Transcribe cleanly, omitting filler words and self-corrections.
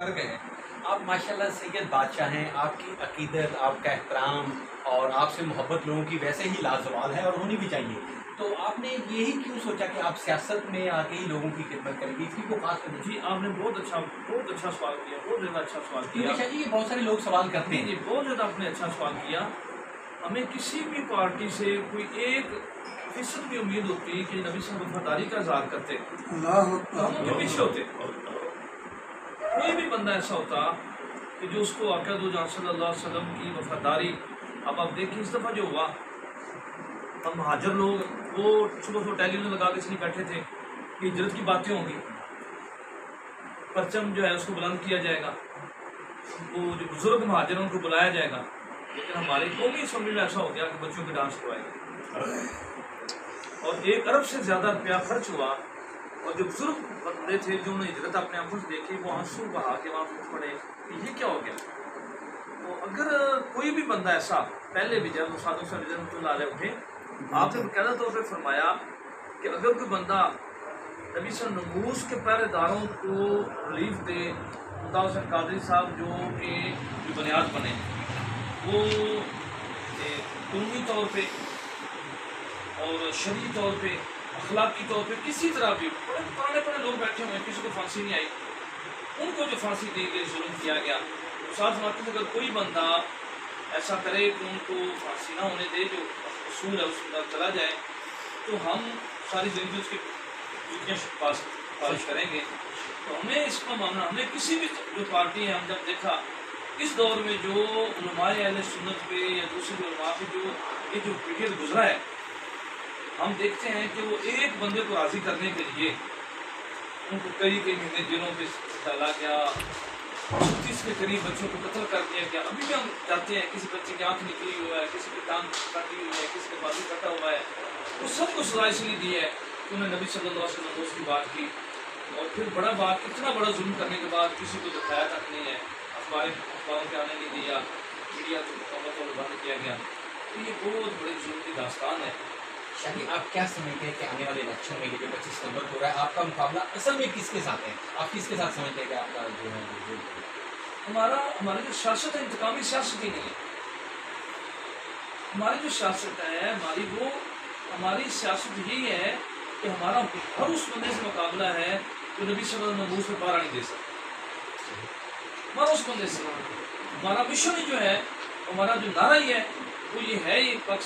فرق ہے. آپ ماشاءاللہ سید بادشاہ ہیں، آپ کی عقیدت، آپ کا احترام اور آپ سے محبت لوگوں کی ویسے ہی لازوال ہے اور ہونی بھی چاہیے. تو آپ نے یہی کیوں سوچا کہ آپ سیاست میں آ کے ہی لوگوں کی خدمت کریں گے؟ اس کی کوئی خاص وجہ؟ جی آپ نے بہت اچھا سوال کیا، بہت زیادہ اچھا سوال کیا. کیونکہ شاہ جی یہ بہت سارے لوگ سوال کرتے ہیں. جی بہت زیادہ آپ نے اچھا سوال کیا. ہمیں کسی بھی پارٹی سے کوئی 1% بھی امید ہوتی کہ نبی صلی اللہ علیہ وسلم وفاداری کا اظہار کرتے تو ہم ان کے پیچھے ہوتے. کوئی بھی بندہ ایسا ہوتا کہ جو اس کو آقا دو جان صلی اللہ علیہ وسلم کی وفاداری. اب آپ دیکھیں اس دفعہ جو ہوا، ہم مہاجر لوگ وہ صبح ٹیلی ویژن لگا کے اس لیے بیٹھے تھے کہ ہجرت کی باتیں ہوں گی، پرچم جو ہے اس کو بلند کیا جائے گا، وہ جو بزرگ مہاجر ان کو بلایا جائے گا. لیکن ہماری قومی اسمبلی میں ایسا ہو گیا کہ بچوں کے ڈانس کروائے گئے اور 1 ارب سے زیادہ روپیہ خرچ ہوا. اور جو بزرگ بندے تھے جو انہوں نے ہجرت اپنے آنکھوں سے دیکھی وہ آنسو بہا کے وہاں پڑے کہ یہ کیا ہو گیا. تو اگر کوئی بھی بندہ ایسا پہلے بھی جب استاد حسین رحمۃ اللہ علیہ اٹھے، آپ نے باقاعدہ طور پہ فرمایا کہ اگر کوئی بندہ نبی صلی اللہ علیہ وسلم نموز کے پہرے داروں کو ریلیف دے، ممتاز حسین قادری صاحب جو کہ بنیاد بنے، وہ قومی طور پہ اور شرعی طور پہ اخلاقی طور پہ کسی طرح بھی پرانے لوگ بیٹھے ہوئے ہیں، کسی کو پھانسی نہیں آئی، ان کو جو پھانسی دی گئی، ظلم کیا گیا. ساتھ ساتھ اگر کوئی بندہ ایسا کرے کہ ان کو پھانسی نہ ہونے دے، جو اصول ہے اس پر چلا جائے، تو ہم ساری زندگی اس کی جوتیاں پالش کریں گے. تو ہمیں اس کا ماننا، ہمیں کسی بھی جو پارٹی ہے، ہم جب دیکھا اس دور میں جو علماء اہل سنت پہ یا دوسرے علماء پہ جو یہ جو پیریڈ گزرا ہے، ہم دیکھتے ہیں کہ وہ ایک بندے کو راضی کرنے کے لیے ان کو کئی مہینے جیلوں پہ ڈالا گیا، 36 کے قریب بچوں کو قتل کر دیا گیا. ابھی بھی ہم جاتے ہیں، کسی بچے کی آنکھ نکلی ہوا ہے، کسی کی ٹانگ کٹی ہوئی ہے، کسی کے بازو کٹا ہوا ہے. وہ سب کو سزا اس لیے دی ہے کہ انہوں نے نبی صلی اللہ علیہ وسلم کو اس کی بات کی. اور پھر اتنا بڑا ظلم کرنے کے بعد کسی کو دکھایا تک نہیں ہے، اخباروں کے آنے نہیں دیا، میڈیا کو مکمل طور پر بند کیا گیا. تو یہ بہت بڑی ظلم کی داستان ہے. شاہ جی آپ کیا سمجھتے ہیں کہ آنے والے الیکشن میں یہ جو 25 نومبر ہو رہا ہے، آپ کا مقابلہ اصل میں کس کے ساتھ ہے؟ آپ کس کے ساتھ سمجھتے ہیں کہ آپ کا جو ہے ہماری جو سیاست ہے انتقامی سیاست ہی نہیں ہے. ہماری جو سیاست ہے ہماری سیاست یہی ہے کہ ہمارا ہر اس بندے سے مقابلہ ہے جو نبی صلی اللہ علیہ وسلم سے پارا نہیں دے سکتا. ہمارا اس بندے سے ہمارا مشن جو ہے، ہمارا جو نعرہ ہی ہے وہ یہ ہے، یہ